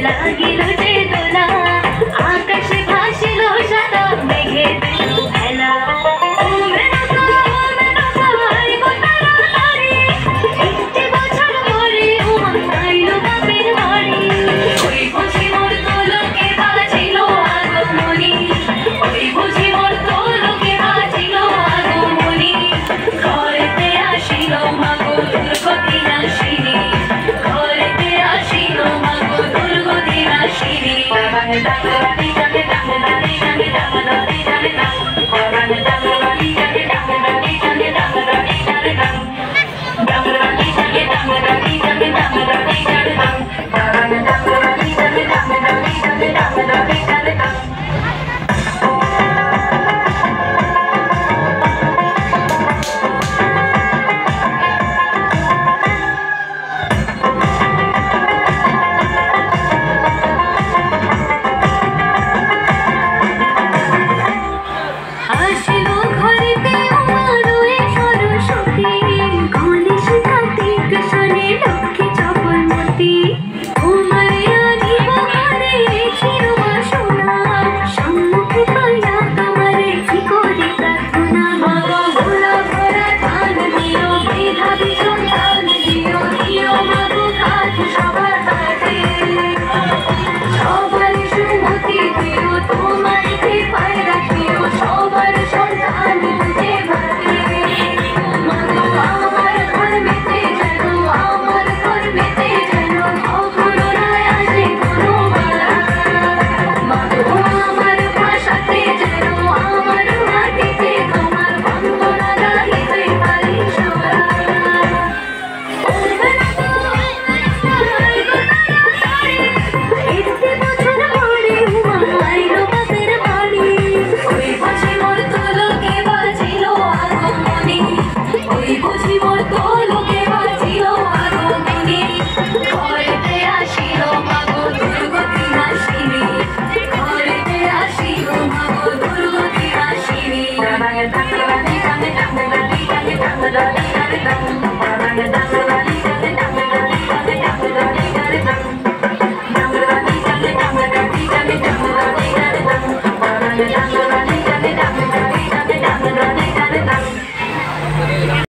লাগিল যে দোলা আকাশে ভাসিল সাদা মেঘে দিল খেলা বছর পরে উমা গাইল বাপের বাড়ি ওই বুঝি মোর তোলকে বাজিল আগমনী ওই বুঝি মোর তোলকে বাজিল আগমনী ঘরেতে আসিল মাগো দুর্গতি নাশিনী ঘরেতে আসিল মাগো দুর্গতি নাশিনী